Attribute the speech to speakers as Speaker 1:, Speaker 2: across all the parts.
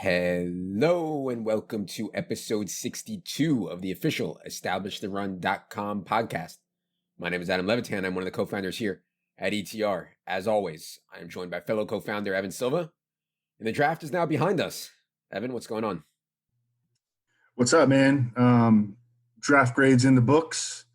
Speaker 1: Hello and welcome to episode 62 of the official EstablishTheRun.com podcast. My name is Adam Levitan. I'm one of the co-founders here at ETR. As always, I am joined by fellow co-founder Evan Silva, and the draft is now behind us. Evan, what's going on?
Speaker 2: What's up, man? Draft grades in the books,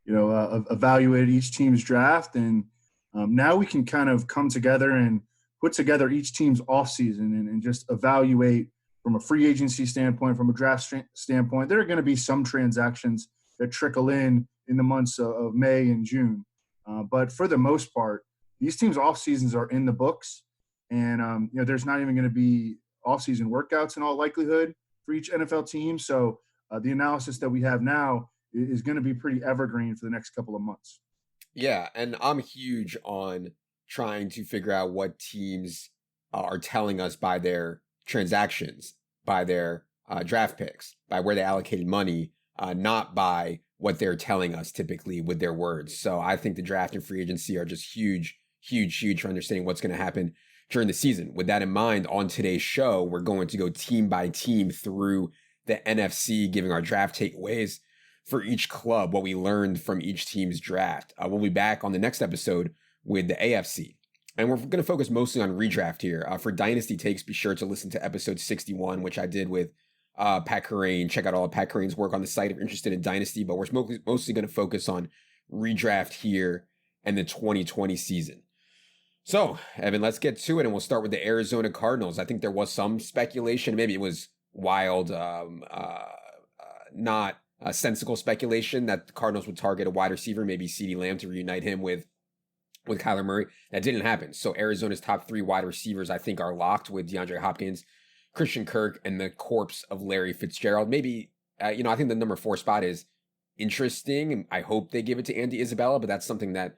Speaker 2: evaluated each team's draft, and now we can kind of come together and put together each team's offseason and just evaluate from a free agency standpoint, from a draft standpoint. There are going to be some transactions that trickle in the months of May and June. But for the most part, these teams' offseasons are in the books. And, there's not even going to be offseason workouts in all likelihood for each NFL team. So the analysis that we have now is going to be pretty evergreen for the next couple of months.
Speaker 1: Yeah, and I'm huge on trying to figure out what teams are telling us by their transactions, by their draft picks, by where they allocated money, not by what they're telling us typically with their words. So I think the draft and free agency are just huge for understanding what's going to happen during the season. With that in mind, on today's show, we're going to go team by team through the NFC, giving our draft takeaways for each club, what we learned from each team's draft. We'll be back on the next episode with the AFC. And we're going to focus mostly on redraft here. For Dynasty Takes, be sure to listen to episode 61, which I did with Pat Kerrane. Check out all of Pat Kerrane's work on the site if you're interested in Dynasty. But we're mostly going to focus on redraft here and the 2020 season. So, Evan, let's get to it. And we'll start with the Arizona Cardinals. I think there was some speculation. Maybe it was wild, not sensible speculation that the Cardinals would target a wide receiver, maybe CeeDee Lamb, to reunite him with Kyler Murray. That didn't happen. So Arizona's top three wide receivers, I think, are locked with DeAndre Hopkins, Christian Kirk, and the corpse of Larry Fitzgerald. Maybe, I think the number 4 spot is interesting. I hope they give it to Andy Isabella, but that's something that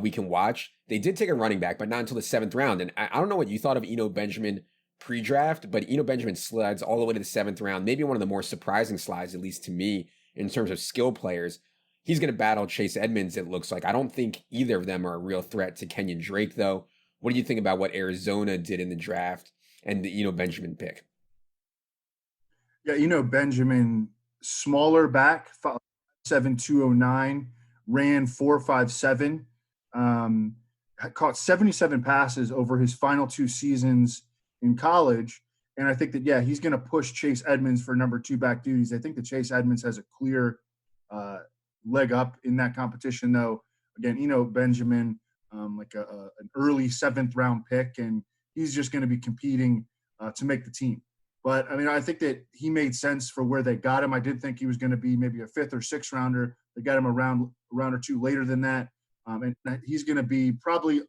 Speaker 1: we can watch. They did take a running back, but not until the 7th round. And I don't know what you thought of Eno Benjamin pre-draft, but Eno Benjamin slides all the way to the 7th round. Maybe one of the more surprising slides, at least to me, in terms of skill players. He's going to battle Chase Edmonds, it looks like. I don't think either of them are a real threat to Kenyon Drake, though. What do you think about what Arizona did in the draft and the Eno Benjamin pick?
Speaker 2: Yeah, Eno Benjamin, smaller back, 5'7", 209, ran 4.57, caught 77 passes over his final 2 seasons in college. And I think that, he's going to push Chase Edmonds for number 2 back duties. I think that Chase Edmonds has a clear leg up in that competition, though. Again, Eno Benjamin, an early 7th round pick, and he's just going to be competing to make the team. But I think that he made sense for where they got him. I did think he was going to be maybe a 5th or 6th rounder. They got him a round or 2 later than that. And he's going to be probably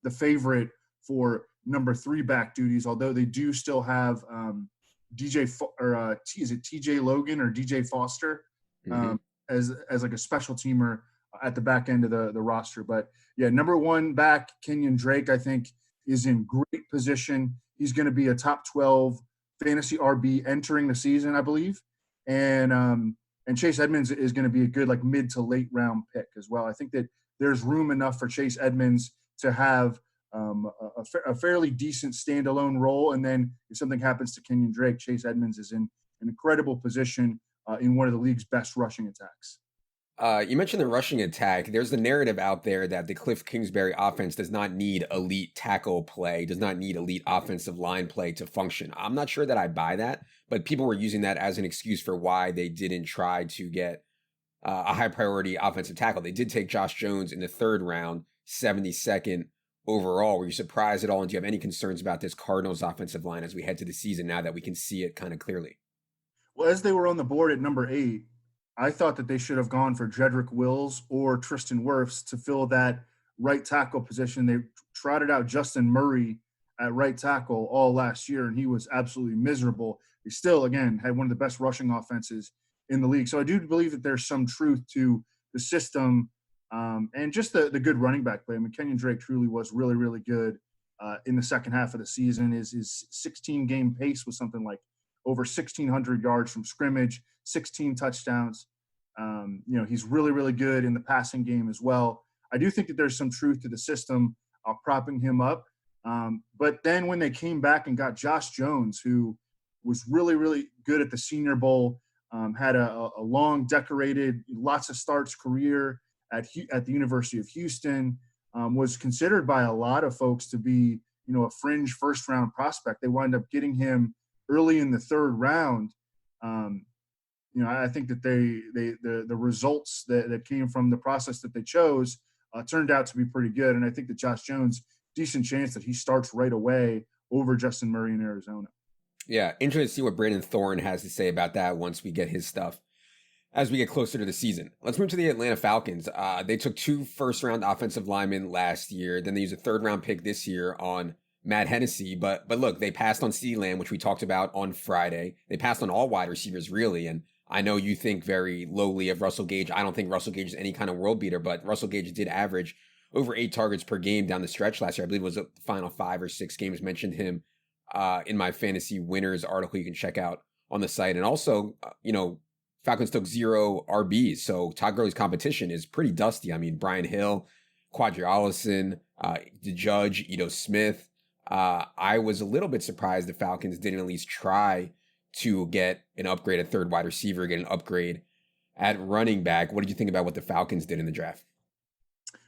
Speaker 2: the favorite for number 3 back duties, although they do still have is it TJ Logan or DJ Foster as like a special teamer at the back end of the roster. But number 1 back, Kenyon Drake, I think is in great position. He's going to be a top 12 fantasy RB entering the season, I believe. And Chase Edmonds is going to be a good like mid to late round pick as well. I think that there's room enough for Chase Edmonds to have a fairly decent standalone role. And then if something happens to Kenyon Drake, Chase Edmonds is in an incredible position in one of the league's best rushing attacks.
Speaker 1: You mentioned the rushing attack. There's the narrative out there that the Cliff Kingsbury offense does not need elite tackle play, does not need elite offensive line play to function. I'm not sure that I buy that, but people were using that as an excuse for why they didn't try to get a high priority offensive tackle. They did take Josh Jones in the 3rd round, 72nd overall. Were you surprised at all? And do you have any concerns about this Cardinals offensive line as we head to the season now that we can see it kind of clearly?
Speaker 2: Well, as they were on the board at number 8, I thought that they should have gone for Jedrick Wills or Tristan Wirfs to fill that right tackle position. They trotted out Justin Murray at right tackle all last year, and he was absolutely miserable. He still, again, had one of the best rushing offenses in the league. So I do believe that there's some truth to the system and just the good running back play. Kenyon Drake truly was really, really good in the second half of the season. His 16-game pace was something like over 1,600 yards from scrimmage, 16 touchdowns. He's really, really good in the passing game as well. I do think that there's some truth to the system propping him up. But then when they came back and got Josh Jones, who was really, really good at the Senior Bowl. Had a long, decorated, lots of starts career at the University of Houston. Was considered by a lot of folks to be, a fringe first round prospect. They wind up getting him early in the third round. I think that the results that came from the process that they chose turned out to be pretty good. And I think that Josh Jones, decent chance that he starts right away over Justin Murray in Arizona.
Speaker 1: Yeah, interesting to see what Brandon Thorne has to say about that once we get his stuff as we get closer to the season. Let's move to the Atlanta Falcons. They took 2 first-round offensive linemen last year. Then they used a third-round pick this year on Matt Hennessy. But look, they passed on CeeDee Lamb, which we talked about on Friday. They passed on all wide receivers, really. And I know you think very lowly of Russell Gage. I don't think Russell Gage is any kind of world beater, but Russell Gage did average over 8 targets per game down the stretch last year. I believe it was the final 5 or 6 games. Mentioned him in my fantasy winners article you can check out on the site. And also, Falcons took 0 RBs. So Todd Gurley's competition is pretty dusty. I mean, Brian Hill, Quadri Allison, the Judge, Ito Smith. I was a little bit surprised the Falcons didn't at least try to get an upgrade at third wide receiver, get an upgrade at running back. What did you think about what the Falcons did in the draft?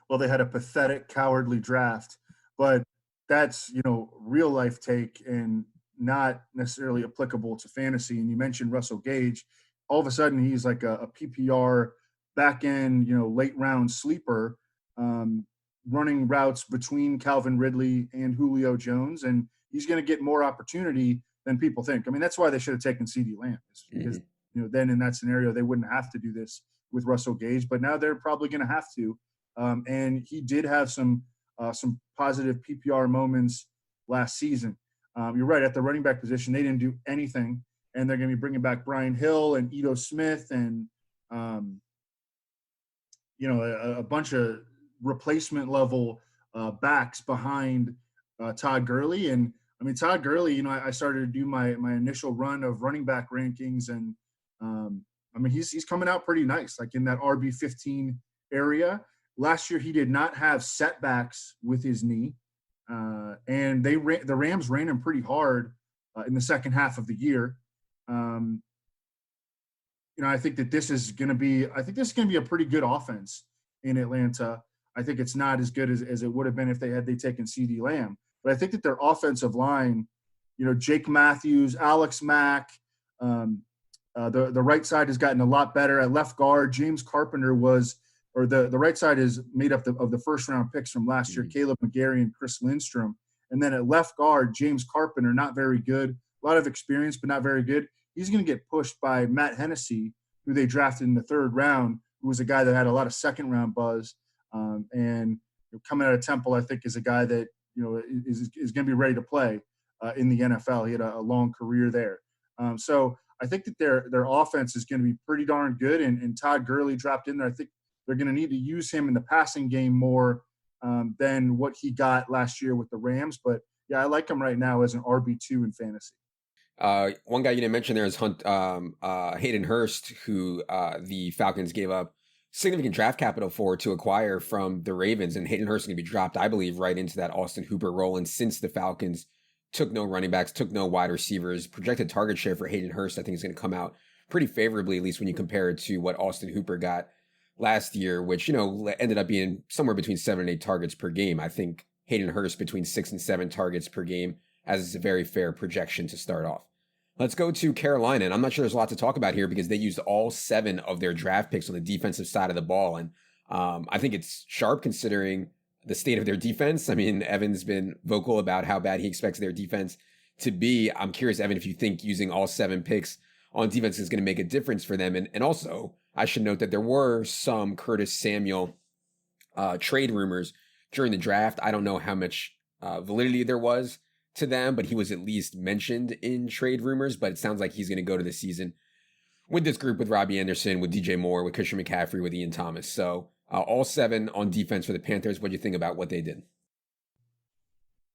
Speaker 2: Well, they had a pathetic, cowardly draft, but that's, real life take and not necessarily applicable to fantasy. And you mentioned Russell Gage. All of a sudden, he's like a PPR back end, late round sleeper, running routes between Calvin Ridley and Julio Jones. And he's going to get more opportunity than people think. I mean, that's why they should have taken CeeDee Lamb, because, then in that scenario, they wouldn't have to do this with Russell Gage, but now they're probably going to have to. And he did have some positive PPR moments last season. You're right, at the running back position, they didn't do anything, and they're going to be bringing back Brian Hill and Ito Smith and, a bunch of replacement level backs behind Todd Gurley. And I mean, Todd Gurley, I started to do my initial run of running back rankings, and he's coming out pretty nice, like in that RB15 area. Last year, he did not have setbacks with his knee, and the Rams ran him pretty hard in the second half of the year. I think that this is going to be a pretty good offense in Atlanta. I think it's not as good as it would have been if they taken CeeDee Lamb, but I think that their offensive line, Jake Matthews, Alex Mack, the right side has gotten a lot better. At left guard, James Carpenter the right side is made up of the first round picks from last year, Caleb McGarry and Chris Lindstrom. And then at left guard, James Carpenter, not very good, a lot of experience, but not very good. He's going to get pushed by Matt Hennessy, who they drafted in the third round, who was a guy that had a lot of second round buzz. And coming out of Temple, I think is a guy that, is going to be ready to play in the NFL. He had a long career there. So I think that their offense is going to be pretty darn good. And Todd Gurley dropped in there. I think they're going to need to use him in the passing game more than what he got last year with the Rams. But, yeah, I like him right now as an RB2 in fantasy.
Speaker 1: One guy you didn't mention there is Hayden Hurst, who the Falcons gave up significant draft capital to acquire from the Ravens. And Hayden Hurst is going to be dropped, I believe, right into that Austin Hooper role. And since the Falcons took no running backs, took no wide receivers, projected target share for Hayden Hurst, I think is going to come out pretty favorably, at least when you compare it to what Austin Hooper got last year, which, ended up being somewhere between 7 and 8 targets per game. I think Hayden Hurst between 6 and 7 targets per game as a very fair projection to start off. Let's go to Carolina, and I'm not sure there's a lot to talk about here because they used all 7 of their draft picks on the defensive side of the ball, and I think it's sharp considering the state of their defense. I mean, Evan's been vocal about how bad he expects their defense to be. I'm curious, Evan, if you think using all 7 picks on defense is going to make a difference for them, and also I should note that there were some Curtis Samuel trade rumors during the draft. I don't know how much validity there was to them, but he was at least mentioned in trade rumors. But it sounds like he's going to go to the season with this group, with Robbie Anderson, with DJ Moore, with Christian McCaffrey, with Ian Thomas. So all 7 on defense for the Panthers. What do you think about what they did?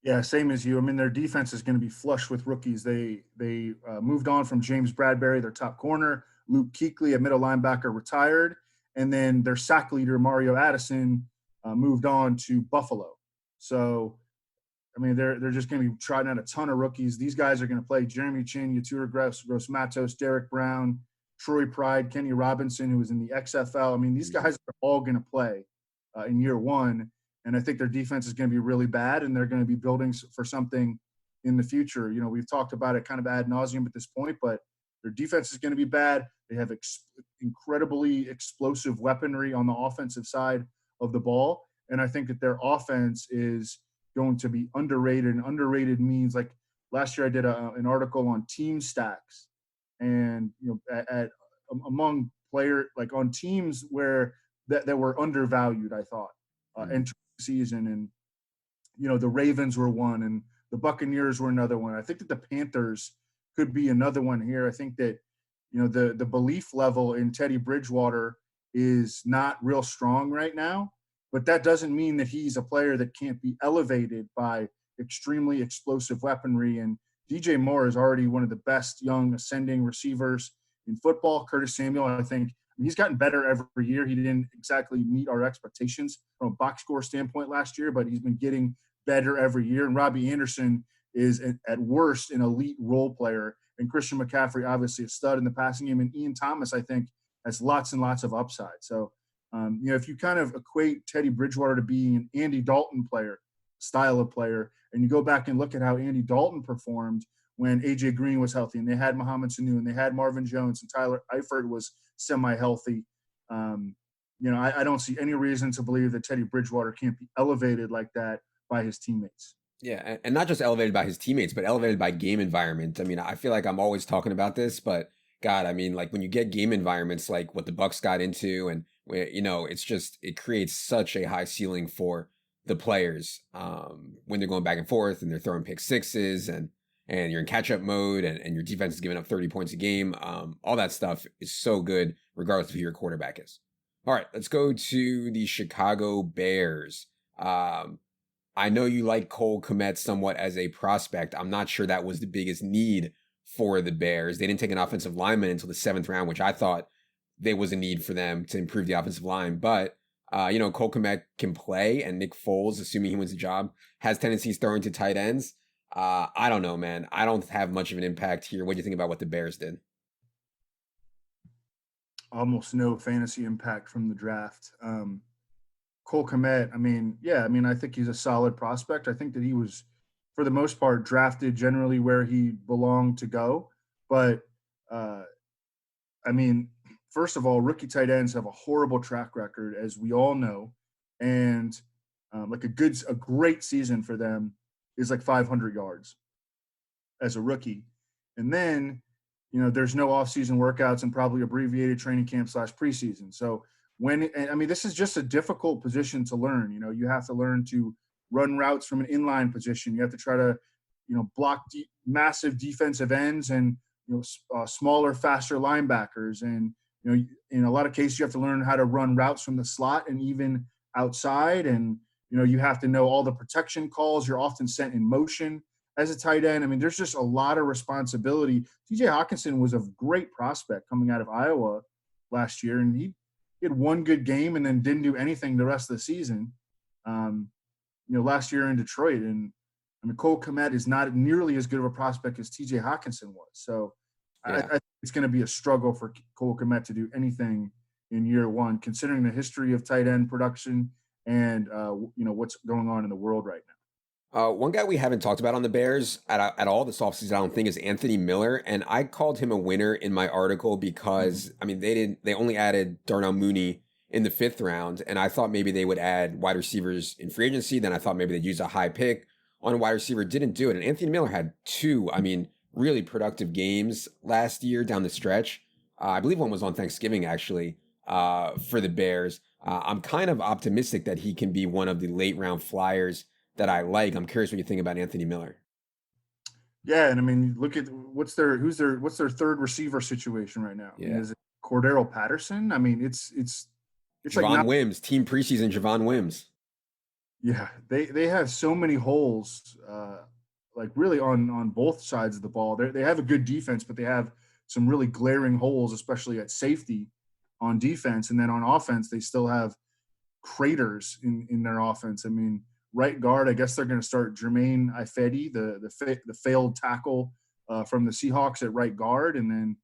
Speaker 2: Yeah, same as you. I mean, their defense is going to be flush with rookies. They moved on from James Bradbury, their top corner. Luke Kuechly, a middle linebacker, retired. And then their sack leader, Mario Addison, moved on to Buffalo. So I mean, they're just going to be trotting out a ton of rookies. These guys are going to play: Jeremy Chin, Yatura Gross Matos, Derek Brown, Troy Pride, Kenny Robinson, who was in the XFL. I mean, these guys are all going to play in year one. And I think their defense is going to be really bad, and they're going to be building for something in the future. You know, we've talked about it kind of ad nauseum at this point, but their defense is going to be bad. They have incredibly explosive weaponry on the offensive side of the ball. And I think that their offense is going to be underrated. And underrated means, like, last year I did an article on team stacks, and, you know, among like on teams where that were undervalued, I thought, entering the season. And, you know, the Ravens were one, and the Buccaneers were another one. I think that the Panthers could be another one here. I think that, you know, the belief level in Teddy Bridgewater is not real strong right now, but that doesn't mean that he's a player that can't be elevated by extremely explosive weaponry. And DJ Moore is already one of the best young ascending receivers in football. Curtis Samuel, I think, he's gotten better every year. He didn't exactly meet our expectations from a box score standpoint last year, but he's been getting better every year. And Robbie Anderson is at worst an elite role player. And Christian McCaffrey, obviously a stud in the passing game. And Ian Thomas, I think, has lots and lots of upside. So, you know, if you kind of equate Teddy Bridgewater to being an Andy Dalton style of player, and you go back and look at how Andy Dalton performed when AJ Green was healthy, and they had Mohamed Sanu, and they had Marvin Jones, and Tyler Eifert was semi-healthy. You know, I don't see any reason to believe that Teddy Bridgewater can't be elevated like that by his teammates.
Speaker 1: Yeah, and not just elevated by his teammates, but elevated by game environment. I mean, I feel like I'm always talking about this, but God, I mean, like when you get game environments like what the Bucks got into, and where, you know, it creates such a high ceiling for the players when they're going back and forth and they're throwing pick sixes, and you're in catch up mode, and your defense is giving up 30 points a game. All that stuff is so good, regardless of who your quarterback is. All right, let's go to the Chicago Bears. I know you like Cole Kmet somewhat as a prospect. I'm not sure that was the biggest need for the Bears. They didn't take an offensive lineman until the 7th round, which I thought there was a need for them to improve the offensive line. But, you know, Cole Kmet can play, and Nick Foles, assuming he wins the job, has tendencies throwing to tight ends. I don't know, man. I don't have much of an impact here. What do you think about what the Bears did?
Speaker 2: Almost no fantasy impact from the draft. Cole Kmet, I mean, I think he's a solid prospect. I think that he was, for the most part, drafted generally where he belonged to go. But, I mean, first of all, rookie tight ends have a horrible track record, as we all know. And like a great season for them is like 500 yards as a rookie. And then, you know, there's no off-season workouts and probably abbreviated training camp / preseason. So this is just a difficult position to learn. You know, you have to learn to run routes from an inline position. You have to try to, you know, block massive defensive ends and, you know, smaller, faster linebackers. And, you know, in a lot of cases, you have to learn how to run routes from the slot and even outside. And, you know, you have to know all the protection calls. You're often sent in motion as a tight end. I mean, there's just a lot of responsibility. TJ Hawkinson was a great prospect coming out of Iowa last year, and he had one good game and then didn't do anything the rest of the season, you know, last year in Detroit. And I mean, Cole Kmet is not nearly as good of a prospect as TJ Hawkinson was. So yeah. I think it's going to be a struggle for Cole Kmet to do anything in year one, considering the history of tight end production and, you know, what's going on in the world right now.
Speaker 1: One guy we haven't talked about on the Bears at all this offseason, I don't think, is Anthony Miller. And I called him a winner in my article because, I mean, they only added Darnell Mooney in the 5th round. And I thought maybe they would add wide receivers in free agency. Then I thought maybe they'd use a high pick on a wide receiver. Didn't do it. And Anthony Miller had 2, really productive games last year down the stretch. I believe one was on Thanksgiving, actually, for the Bears. I'm kind of optimistic that he can be one of the late round flyers that I like. I'm curious what you think about Anthony Miller.
Speaker 2: Yeah, and I mean, look at what's their 3rd receiver situation right now.
Speaker 1: Yeah.
Speaker 2: I mean, is it Cordero Patterson? I mean, it's
Speaker 1: Javon
Speaker 2: like
Speaker 1: Wims, team preseason Javon Wims.
Speaker 2: Yeah, they have so many holes, like really on both sides of the ball. They have a good defense, but they have some really glaring holes, especially at safety on defense. And then on offense, they still have craters in their offense. I mean, right guard, I guess they're going to start Jermaine Ifedi, the failed tackle from the Seahawks at right guard, and then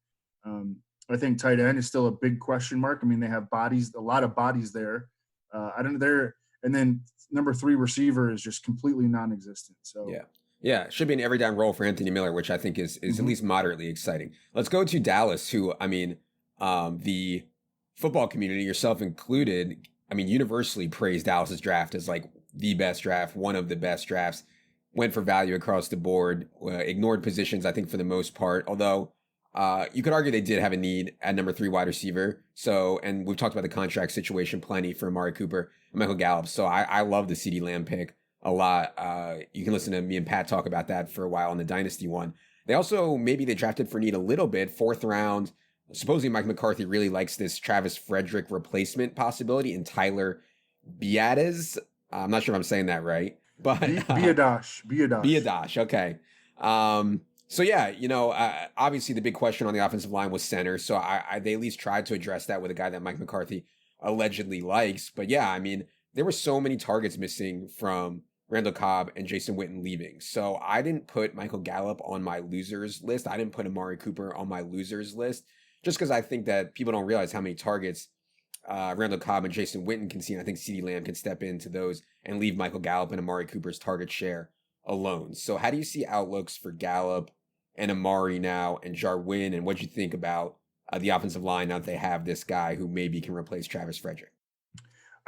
Speaker 2: I think tight end is still a big question mark. I mean, they have bodies, a lot of bodies there. I don't know there, and then number 3 receiver is just completely non-existent. So
Speaker 1: yeah, it should be an every down role for Anthony Miller, which I think is at least moderately exciting. Let's go to Dallas, who, I mean, the football community, yourself included, I mean, universally praised Dallas's draft as like the best draft, one of the best drafts. Went for value across the board, ignored positions, I think, for the most part. Although you could argue they did have a need at number 3 wide receiver. So, and we've talked about the contract situation plenty for Amari Cooper and Michael Gallup. So I love the CeeDee Lamb pick a lot. You can listen to me and Pat talk about that for a while on the Dynasty one. They also, maybe they drafted for need a little bit, 4th round. Supposedly Mike McCarthy really likes this Travis Frederick replacement possibility in Tyler Biadasz. I'm not sure if I'm saying that right, but Biadasz. Okay. So yeah, you know, obviously the big question on the offensive line was center. So they at least tried to address that with a guy that Mike McCarthy allegedly likes. But yeah, I mean, there were so many targets missing from Randall Cobb and Jason Witten leaving. So I didn't put Michael Gallup on my losers list. I didn't put Amari Cooper on my losers list just because I think that people don't realize how many targets Randall Cobb and Jason Witten can see. And I think CeeDee Lamb can step into those and leave Michael Gallup and Amari Cooper's target share alone. So how do you see outlooks for Gallup and Amari now and Jarwin, and what do you think about the offensive line now that they have this guy who maybe can replace Travis Frederick?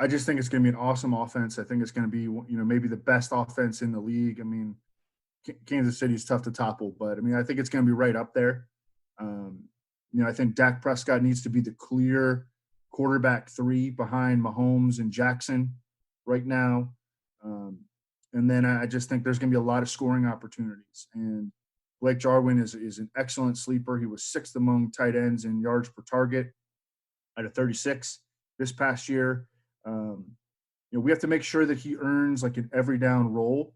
Speaker 2: I just think it's going to be an awesome offense. I think it's going to be, you know, maybe the best offense in the league. I mean, Kansas City is tough to topple, but I mean, I think it's going to be right up there. You know, I think Dak Prescott needs to be the clear quarterback 3 behind Mahomes and Jackson right now. And then I just think there's going to be a lot of scoring opportunities. And Blake Jarwin is an excellent sleeper. He was 6th among tight ends in yards per target at a 36 this past year. You know, we have to make sure that he earns like an every down role.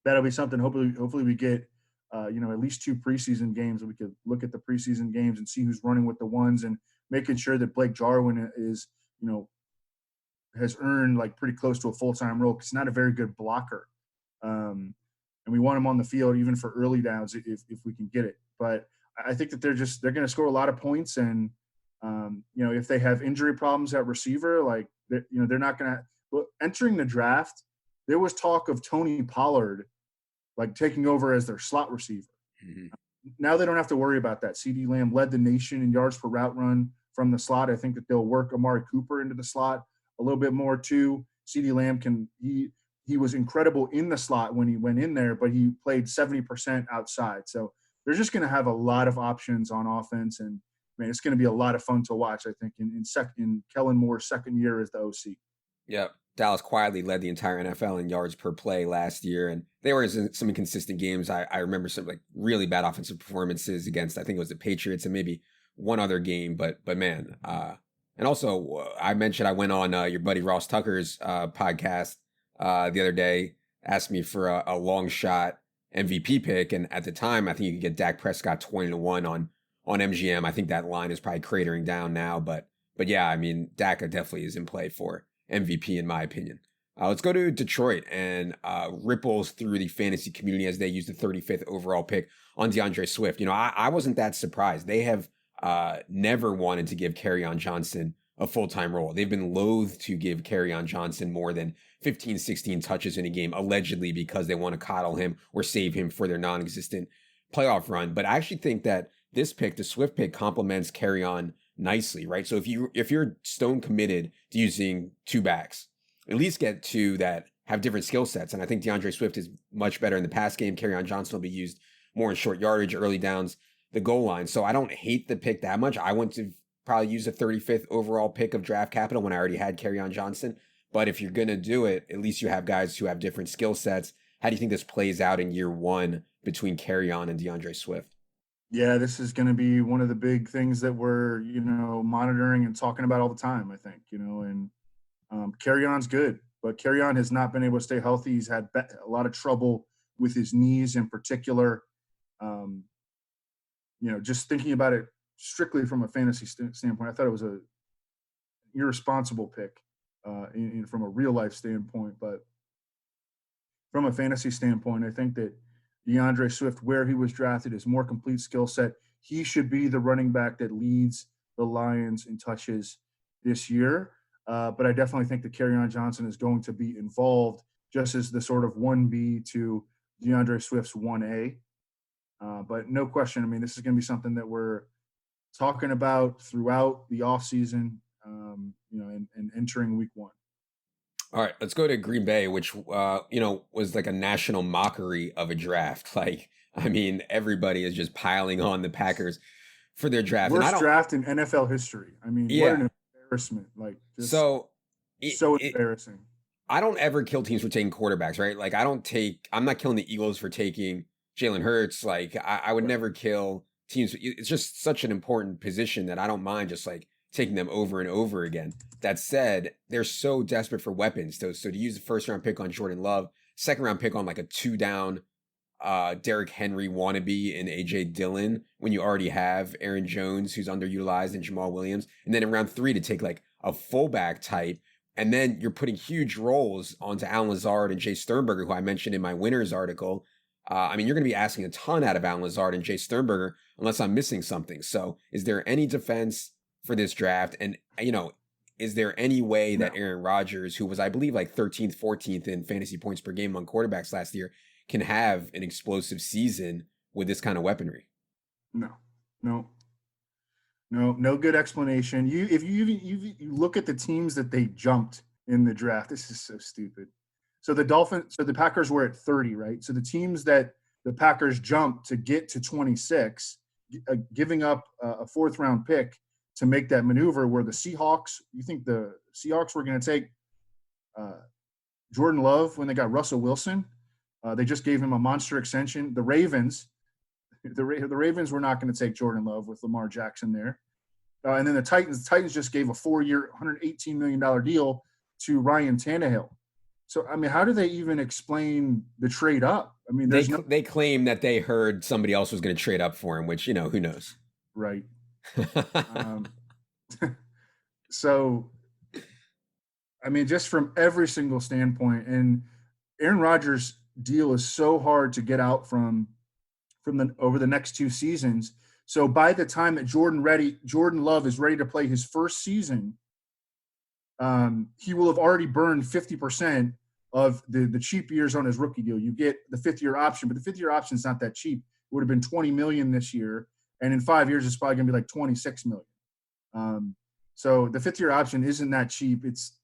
Speaker 2: That'll be something. Hopefully we get, you know, at least 2 preseason games, and we could look at the preseason games and see who's running with the ones, and making sure that Blake Jarwin is, you know, has earned like pretty close to a full-time role, because he's not a very good blocker. And we want him on the field even for early downs if we can get it. But I think that they're going to score a lot of points, and you know, if they have injury problems at receiver, like, you know, they're not going to. Well, entering the draft, there was talk of Tony Pollard like taking over as their slot receiver. Mm-hmm. Now they don't have to worry about that. CeeDee Lamb led the nation in yards per route run from the slot. I think that they'll work Amari Cooper into the slot a little bit more too. CeeDee Lamb he was incredible in the slot when he went in there, but he played 70% outside. So they're just going to have a lot of options on offense, and man, it's going to be a lot of fun to watch, I think, in Kellen Moore's second year as the OC.
Speaker 1: Yeah, Dallas quietly led the entire NFL in yards per play last year, and they were in some inconsistent games. I remember some like really bad offensive performances against, I think it was the Patriots and maybe one other game, but man, and also I mentioned I went on your buddy Ross Tucker's podcast the other day, asked me for a long shot MVP pick, and at the time I think you could get Dak Prescott 20-1 on MGM. I think that line is probably cratering down now, but yeah, I mean, Dak definitely is in play for MVP in my opinion. Let's go to Detroit and ripples through the fantasy community as they use the 35th overall pick on DeAndre Swift. You know, I wasn't that surprised. They have never wanted to give Kerryon Johnson a full-time role. They've been loath to give Kerryon Johnson more than 15, 16 touches in a game, allegedly because they want to coddle him or save him for their non-existent playoff run. But I actually think that this pick, the Swift pick, complements Kerryon nicely, right? So if you're stone committed to using 2 backs, at least get 2 that have different skill sets. And I think DeAndre Swift is much better in the pass game. Kerryon Johnson will be used more in short yardage, early downs, the goal line. So I don't hate the pick that much. I want to probably use a 35th overall pick of draft capital when I already had Kerryon Johnson. But if you're going to do it, at least you have guys who have different skill sets. How do you think this plays out in year 1 between Kerryon and DeAndre Swift?
Speaker 2: Yeah, this is going to be one of the big things that we're, you know, monitoring and talking about all the time, I think, you know, and Kerryon's good, but Kerryon has not been able to stay healthy. He's had a lot of trouble with his knees in particular. You know, just thinking about it strictly from a fantasy standpoint, I thought it was a irresponsible pick from a real life standpoint, but from a fantasy standpoint. I think that DeAndre Swift, where he was drafted, is more complete skill set. He should be the running back that leads the Lions in touches this year. But I definitely think that Kerryon Johnson is going to be involved just as the sort of 1B to DeAndre Swift's 1A. But no question, I mean, this is going to be something that we're talking about throughout the offseason, and entering week one.
Speaker 1: All right, let's go to Green Bay, which was like a national mockery of a draft. Like, I mean, everybody is just piling on the Packers for their draft.
Speaker 2: Worst draft in NFL history. I mean, what an embarrassment! Like, just so embarrassing.
Speaker 1: I don't ever kill teams for taking quarterbacks, right? Like, I'm not killing the Eagles for taking Jalen Hurts. Like, I would never kill teams. It's just such an important position that I don't mind just like taking them over and over again. That said, they're so desperate for weapons. So to use the first round pick on Jordan Love, second round pick on like a 2-down Derrick Henry wannabe in AJ Dillon when you already have Aaron Jones, who's underutilized, and Jamal Williams, and then in round 3 to take like a fullback type, and then you're putting huge roles onto Alan Lazard and Jay Sternberger, who I mentioned in my winners article. I mean, you're going to be asking a ton out of Alan Lazard and Jay Sternberger unless I'm missing something. So is there any defense for this draft? And, is there any way that Aaron Rodgers, who was, I believe, like 13th, 14th in fantasy points per game among quarterbacks last year, can have an explosive season with this kind of weaponry?
Speaker 2: No good explanation. If you look at the teams that they jumped in the draft, this is so stupid. So the Packers were at 30, right? So the teams that the Packers jumped to get to 26, giving up a 4th round pick to make that maneuver, were the Seahawks. You think the Seahawks were going to take Jordan Love when they got Russell Wilson? They just gave him a monster extension. The Ravens were not going to take Jordan Love with Lamar Jackson there. And then the Titans just gave a 4-year, $118 million deal to Ryan Tannehill. So, I mean, how do they even explain the trade up? I mean,
Speaker 1: they claim that they heard somebody else was going to trade up for him, which, who knows?
Speaker 2: Right. So, I mean, just from every single standpoint, and Aaron Rodgers' deal is so hard to get out from over the next 2 seasons. So by the time that Jordan Love is ready to play his first season, he will have already burned 50% of the cheap years on his rookie deal. You get the 5th-year option, but the 5th-year option is not that cheap. It would have been $20 million this year, and in 5 years, it's probably going to be like $26 million. So the 5th-year option isn't that cheap. It's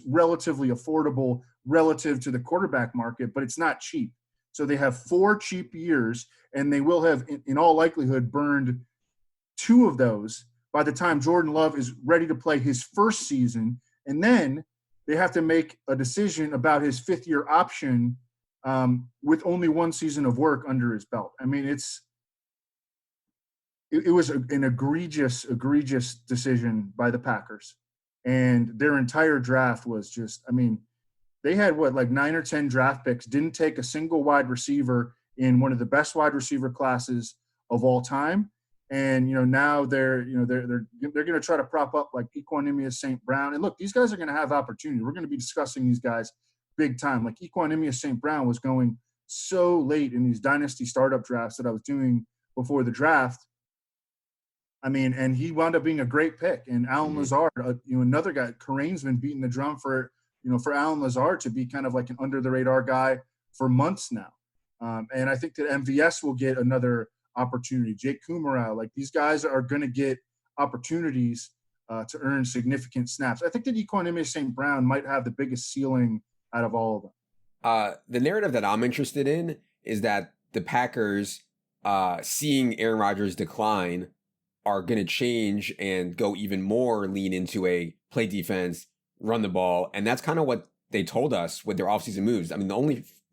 Speaker 2: relatively affordable relative to the quarterback market, but it's not cheap. So they have 4 cheap years, and they will have, in all likelihood, burned 2 of those by the time Jordan Love is ready to play his first season. And then they have to make a decision about his 5th-year option with only 1 season of work under his belt. I mean, it was an egregious decision by the Packers. And their entire draft was just, I mean, they had like 9 or 10 draft picks, didn't take a single wide receiver in one of the best wide receiver classes of all time. And, now they're going to try to prop up like Equanimeous St. Brown. And look, these guys are going to have opportunity. We're going to be discussing these guys big time. Like Equanimeous St. Brown was going so late in these dynasty startup drafts that I was doing before the draft. I mean, and he wound up being a great pick. And Alan Lazard, another guy, Karane's been beating the drum for Alan Lazard to be kind of like an under the radar guy for months now. And I think that MVS will get another opportunity. Jake Kumerow, like these guys are going to get opportunities to earn significant snaps. I think that Equanimeous St. Brown might have the biggest ceiling out of all of them.
Speaker 1: The narrative that I'm interested in is that the Packers, seeing Aaron Rodgers decline, are going to change and go even more lean into a play defense, run the ball. And that's kind of what they told us with their offseason moves. I mean, the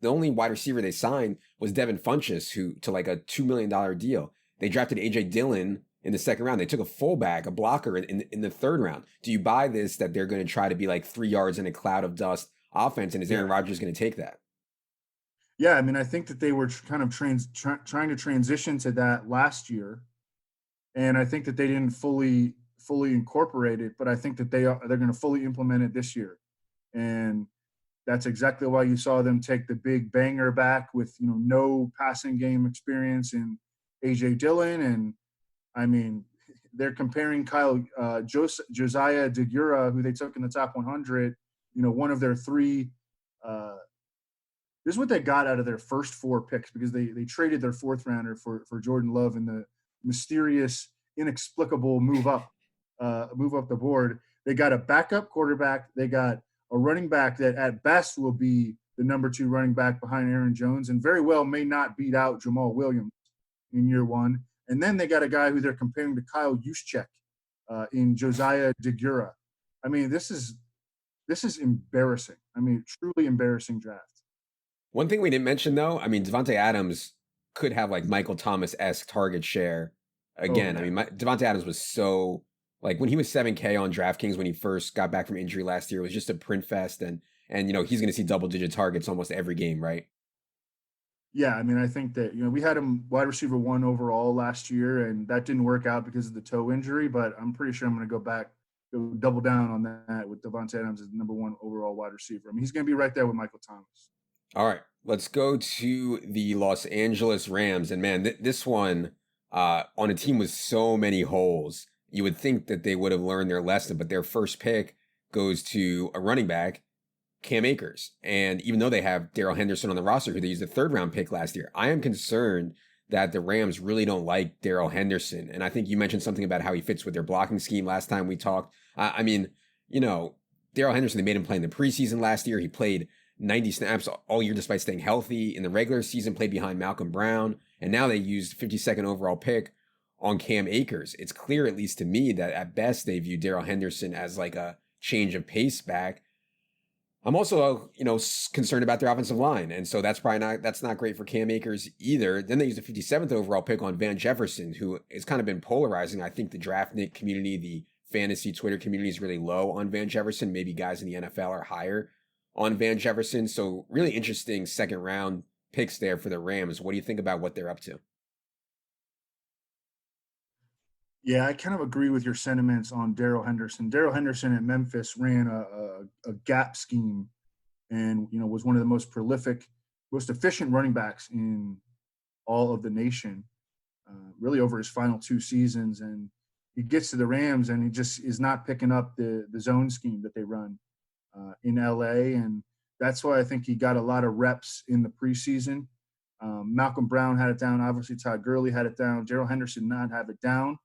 Speaker 1: only wide receiver they signed was Devin Funchess, who to like a $2 million deal. They drafted AJ Dillon in the 2nd round. They took a fullback, a blocker in the 3rd round. Do you buy this, that they're going to try to be like 3 yards in a cloud of dust offense? And is Aaron Rodgers going to take that?
Speaker 2: Yeah. I mean, I think that they were kind of trying to transition to that last year. And I think that they didn't fully incorporate it, but I think that they're going to fully implement it this year. And That's exactly why you saw them take the big banger back with, no passing game experience in AJ Dillon. And I mean, they're comparing Josiah Deguara, who they took in the top 100, one of their three. This is what they got out of their first four picks, because they traded their fourth rounder for Jordan Love in the mysterious, inexplicable move up the board. They got a backup quarterback. They got a running back that at best will be the number 2 running back behind Aaron Jones, and very well may not beat out Jamal Williams in year one. And then they got a guy who they're comparing to Kyle Juszczyk in Josiah Deguara. I mean, this is embarrassing. I mean, truly embarrassing draft.
Speaker 1: One thing we didn't mention, though, I mean, Devontae Adams could have like Michael Thomas-esque target share again.
Speaker 2: Oh, yeah.
Speaker 1: I mean, Devontae Adams was so, like, when he was 7K on DraftKings when he first got back from injury last year, it was just a print fest. And he's going to see double-digit targets almost every game, right?
Speaker 2: Yeah, I mean, I think that, we had him wide receiver 1 overall last year, and that didn't work out because of the toe injury, but I'm pretty sure I'm going to go double down on that with Devontae Adams as the number 1 overall wide receiver. I mean, he's going to be right there with Michael Thomas.
Speaker 1: All right, let's go to the Los Angeles Rams. And man, this one on a team with so many holes, you would think that they would have learned their lesson, but their first pick goes to a running back, Cam Akers. And even though they have Darrell Henderson on the roster, who they used a 3rd-round pick last year, I am concerned that the Rams really don't like Darrell Henderson. And I think you mentioned something about how he fits with their blocking scheme last time we talked. I mean, Darrell Henderson, they made him play in the preseason last year. He played 90 snaps all year despite staying healthy. In the regular season, played behind Malcolm Brown. And now they used 52nd overall pick on Cam Akers. It's clear, at least to me, that at best they view Darrell Henderson as like a change of pace back. I'm also, concerned about their offensive line. And so that's not great for Cam Akers either. Then they used the 57th overall pick on Van Jefferson, who has kind of been polarizing. I think the draftnik community, the fantasy Twitter community is really low on Van Jefferson. Maybe guys in the NFL are higher on Van Jefferson. So really interesting 2nd round picks there for the Rams. What do you think about what they're up to?
Speaker 2: Yeah, I kind of agree with your sentiments on Darrell Henderson. Darrell Henderson at Memphis ran a gap scheme and, was one of the most prolific, most efficient running backs in all of the nation, really over his final 2 seasons. And he gets to the Rams and he just is not picking up the zone scheme that they run in LA. And that's why I think he got a lot of reps in the preseason. Malcolm Brown had it down. Obviously, Todd Gurley had it down. Darrell Henderson not have it down.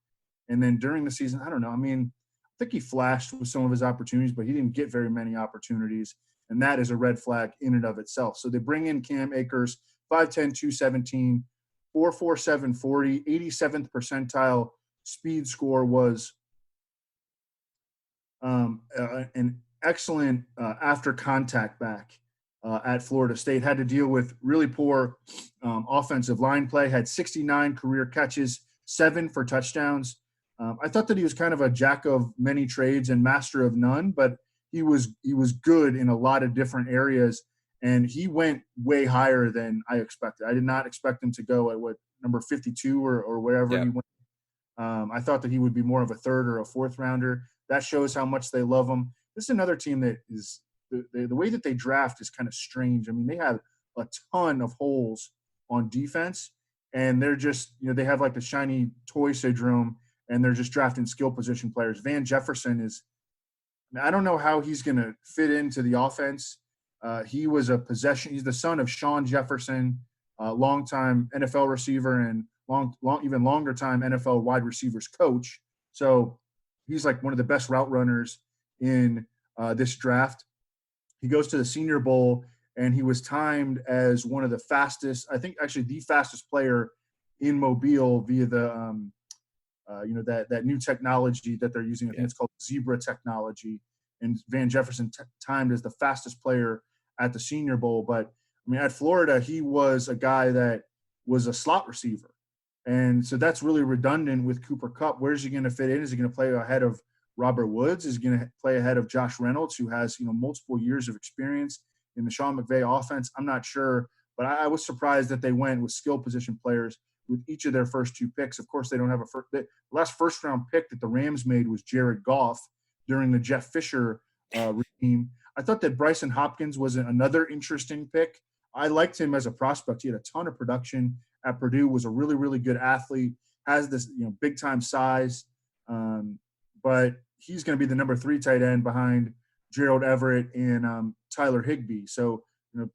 Speaker 2: And then during the season, I don't know. I mean, I think he flashed with some of his opportunities, but he didn't get very many opportunities. And that is a red flag in and of itself. So they bring in Cam Akers, 5'10", 217, 4.47 40, 87th percentile speed score, was an excellent after contact back at Florida State. Had to deal with really poor offensive line play, had 69 career catches, 7 for touchdowns. I thought that he was kind of a jack of many trades and master of none, but he was good in a lot of different areas, and he went way higher than I expected. I did not expect him to go at number 52 or wherever he went. I thought that he would be more of a 3rd or a 4th rounder. That shows how much they love him. This is another team that is the way that they draft is kind of strange. I mean, they have a ton of holes on defense, and they're just, they have like the shiny toy syndrome, and they're just drafting skill position players. Van Jefferson I don't know how he's going to fit into the offense. He was he's the son of Sean Jefferson, longtime NFL receiver and even longer time NFL wide receivers coach. So he's like one of the best route runners in this draft. He goes to the Senior Bowl, and he was timed as one of the fastest, I think actually the fastest player in Mobile via the that new technology that they're using. I think it's called Zebra technology. And Van Jefferson timed as the fastest player at the Senior Bowl. But I mean, at Florida, he was a guy that was a slot receiver. And so that's really redundant with Cooper Kupp. Where's he going to fit in? Is he going to play ahead of Robert Woods? Is he going to play ahead of Josh Reynolds, who has, multiple years of experience in the Sean McVay offense? I'm not sure, but I was surprised that they went with skill position players with each of their first 2 picks. Of course, they don't have the last first-round pick that the Rams made was Jared Goff during the Jeff Fisher regime. I thought that Bryson Hopkins was another interesting pick. I liked him as a prospect. He had a ton of production at Purdue, was a really, really good athlete, has this, big time size. But he's going to be the number 3 tight end behind Gerald Everett and Tyler Higbee. So,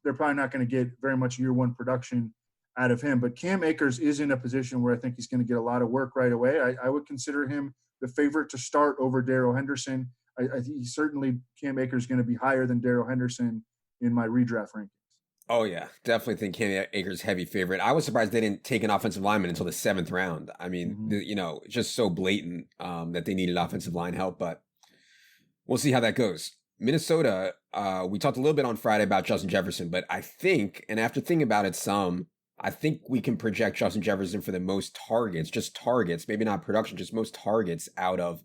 Speaker 2: they're probably not going to get very much year one production out of him. But Cam Akers is in a position where I think he's going to get a lot of work right away. I would consider him the favorite to start over Darrell Henderson. I think certainly Cam Akers is going to be higher than Darrell Henderson in my redraft rankings.
Speaker 1: Oh, yeah. Definitely think Cam Akers heavy favorite. I was surprised they didn't take an offensive lineman until the 7th round. I mean, it's just so blatant that they needed offensive line help, but we'll see how that goes. Minnesota, we talked a little bit on Friday about Justin Jefferson, but I think, and after thinking about it some, I think we can project Justin Jefferson for the most targets, just targets, maybe not production, just most targets out of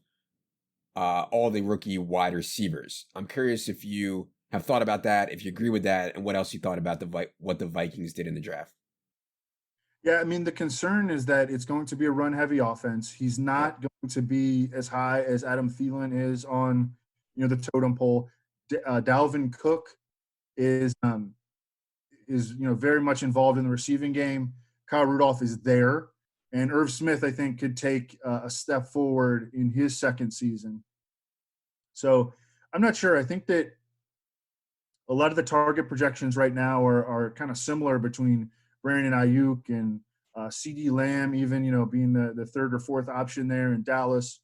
Speaker 1: all the rookie wide receivers. I'm curious if you have thought about that, if you agree with that, and what else you thought about what the Vikings did in the draft.
Speaker 2: Yeah, I mean, the concern is that it's going to be a run-heavy offense. He's not going to be as high as Adam Thielen is on, the totem pole. Dalvin Cook is very much involved in the receiving game. Kyle Rudolph is there, and Irv Smith, I think, could take a step forward in his second season. So I'm not sure. I think that a lot of the target projections right now are kind of similar between Brandon Ayuk and CeeDee Lamb, even being the 3rd or 4th option there in Dallas.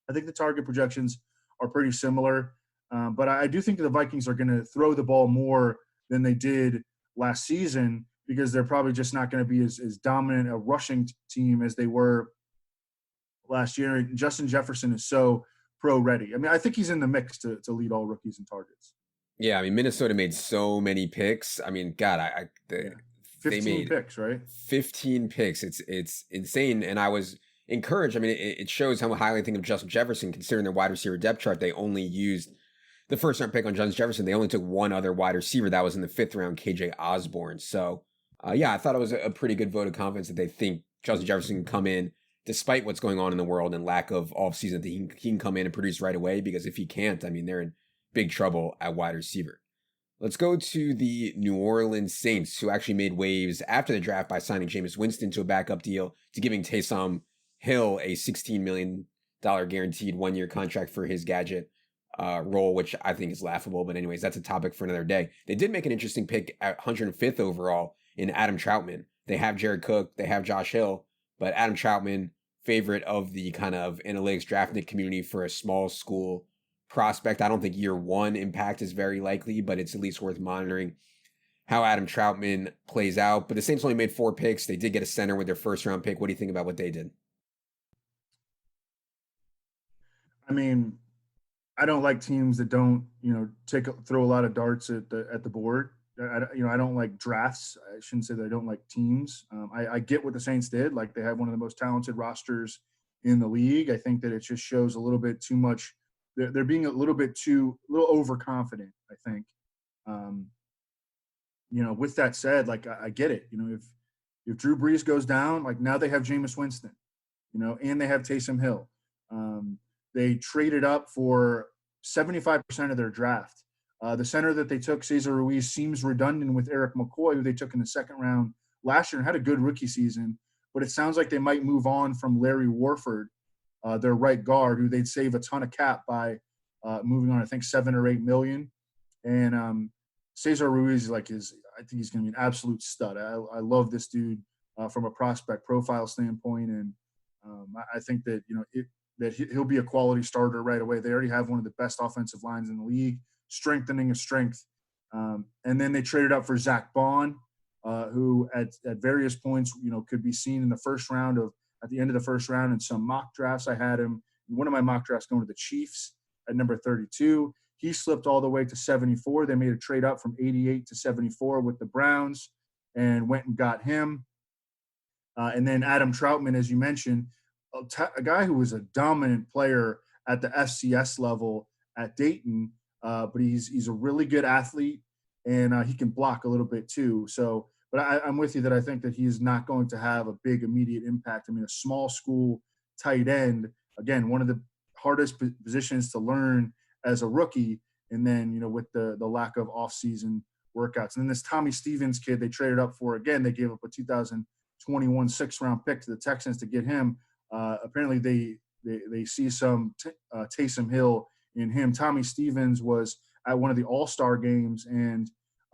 Speaker 2: I think the target projections are pretty similar, but I do think the Vikings are going to throw the ball more than they did last season because they're probably just not going to be as dominant a rushing team as they were last year. And Justin Jefferson is so pro ready. I mean, I think he's in the mix to lead all rookies in targets.
Speaker 1: Yeah, I mean, Minnesota made so many picks. I mean, God,
Speaker 2: 15 picks, right?
Speaker 1: 15 picks. It's insane. And I was encouraged. I mean, it shows how highly I think of Justin Jefferson, considering their wide receiver depth chart. They only used the 1st round pick on Justin Jefferson. They only took one other wide receiver. That was in the 5th round, KJ Osborne. So, I thought it was a pretty good vote of confidence that they think Justin Jefferson can come in, despite what's going on in the world and lack of offseason, that he can come in and produce right away. Because if he can't, I mean, they're in big trouble at wide receiver. Let's go to the New Orleans Saints, who actually made waves after the draft by signing Jameis Winston to a backup deal, to giving Taysom Hill a $16 million guaranteed 1-year contract for his gadget role, which I think is laughable. But anyways, that's a topic for another day. They did make an interesting pick at 105th overall in Adam Troutman. They have Jared Cook, they have Josh Hill, but Adam Troutman, favorite of the kind of analytics draftnik community for a small school prospect. I don't think year one impact is very likely, but it's at least worth monitoring how Adam Troutman plays out. But the Saints only made 4 picks. They did get a center with their 1st round pick. What do you think about what they did?
Speaker 2: I mean, I don't like teams that don't, throw a lot of darts at the board. I don't like drafts. I shouldn't say that I don't like teams. I get what the Saints did. Like, they have one of the most talented rosters in the league. I think that it just shows a little bit too much. They're being a little overconfident, I think. With that said, like, I get it. If Drew Brees goes down, like, now they have Jameis Winston, and they have Taysom Hill. They traded up for 75% of their draft. The center that they took, Cesar Ruiz, seems redundant with Eric McCoy, who they took in the 2nd round last year and had a good rookie season. But it sounds like they might move on from Larry Warford, their right guard, who they'd save a ton of cap by moving on, I think, $7 or $8 million. And Cesar Ruiz I think he's going to be an absolute stud. I love this dude from a prospect profile standpoint, and I think that that he'll be a quality starter right away. They already have one of the best offensive lines in the league, strengthening a strength. And then they traded up for Zach Bond, who at various points, could be seen in the 1st round at the end of the 1st round in some mock drafts. I had him in one of my mock drafts going to the Chiefs at number 32. He slipped all the way to 74. They made a trade up from 88 to 74 with the Browns and went and got him. And then Adam Troutman, as you mentioned, a guy who was a dominant player at the FCS level at Dayton, but he's a really good athlete, and he can block a little bit too. So, but I'm with you that I think that he's not going to have a big immediate impact. I mean, a small school tight end, again, one of the hardest positions to learn as a rookie, And then, with the lack of off-season workouts. And then this Tommy Stevens kid they traded up for, again, they gave up a 2021 6th-round pick to the Texans to get him. Apparently they see some Taysom Hill in him. Tommy Stevens was at one of the All-Star games, and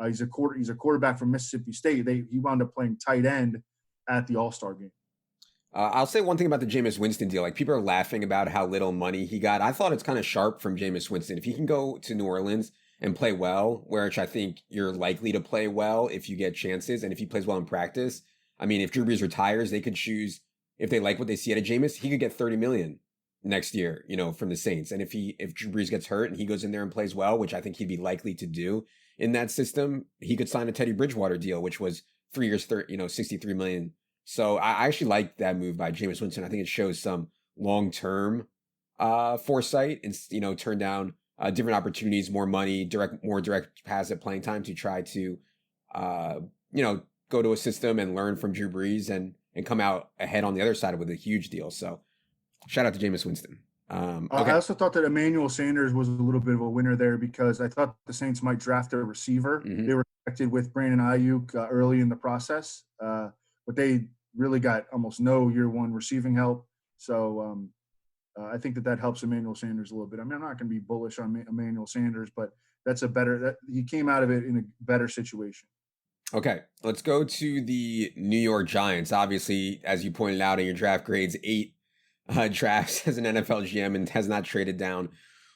Speaker 2: he's a quarterback from Mississippi State. He wound up playing tight end at the All-Star game.
Speaker 1: I'll say one thing about the Jameis Winston deal. Like, people are laughing about how little money he got. I thought it's kind of sharp from Jameis Winston. If he can go to New Orleans and play well, which I think you're likely to play well if you get chances, and if he plays well in practice. I mean, if Drew Brees retires, they could choose, if they like what they see out of Jameis, he could get $30 million next year, from the Saints. And if Drew Brees gets hurt and he goes in there and plays well, which I think he'd be likely to do in that system, he could sign a Teddy Bridgewater deal, which was 3 years, $63 million. So I actually like that move by Jameis Winston. I think it shows some long-term foresight and, turn down different opportunities, more money, more direct paths at playing time to try to, go to a system and learn from Drew Brees and come out ahead on the other side with a huge deal. So shout out to Jameis Winston. Okay.
Speaker 2: I also thought that Emmanuel Sanders was a little bit of a winner there because I thought the Saints might draft a receiver.
Speaker 1: Mm-hmm.
Speaker 2: They were connected with Brandon Ayuk early in the process, but they really got almost no year one receiving help. So I think that helps Emmanuel Sanders a little bit. I mean, I'm not going to be bullish on Emmanuel Sanders, but he came out of it in a better situation.
Speaker 1: Okay, let's go to the New York Giants. Obviously, as you pointed out in your draft grades, 8 drafts as an NFL GM and has not traded down.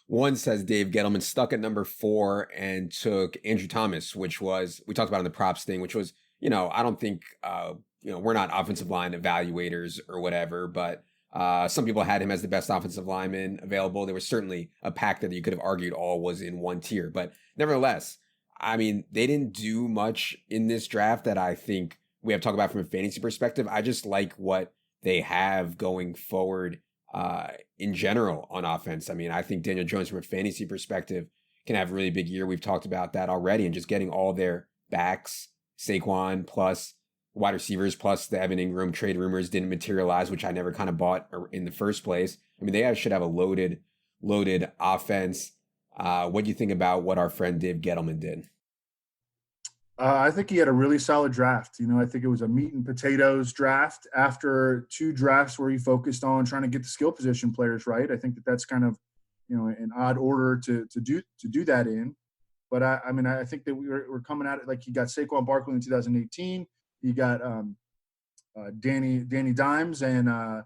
Speaker 1: One, says Dave Gettleman, stuck at number 4 and took Andrew Thomas, which was, we talked about in the props thing, which was, I don't think, we're not offensive line evaluators or whatever, but some people had him as the best offensive lineman available. There was certainly a pack that you could have argued all was in one tier, but nevertheless, I mean, they didn't do much in this draft that I think we have to talk about from a fantasy perspective. I just like what they have going forward in general on offense. I mean, I think Daniel Jones from a fantasy perspective can have a really big year. We've talked about that already, and just getting all their backs, Saquon plus wide receivers plus the Evan Ingram trade rumors didn't materialize, which I never kind of bought in the first place. I mean, they should have a loaded offense. What do you think about what our friend Dave Gettleman did?
Speaker 2: I think he had a really solid draft. I think it was a meat and potatoes draft after 2 drafts where he focused on trying to get the skill position players right. I think that's kind of, an odd order to do that in. But I think that we're coming at it like he got Saquon Barkley in 2018. He got Danny Dimes and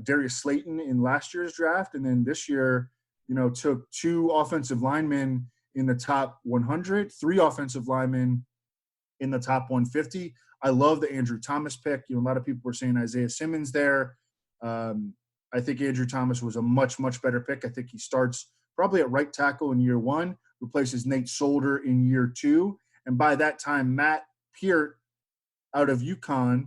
Speaker 2: Darius Slayton in last year's draft, and then this year, took 2 offensive linemen in the top 100, 3 offensive linemen in the top 150. I love the Andrew Thomas pick. A lot of people were saying Isaiah Simmons there. I think Andrew Thomas was a much, much better pick. I think he starts probably at right tackle in year 1, replaces Nate Solder in year 2, and by that time, Matt Peart out of UConn,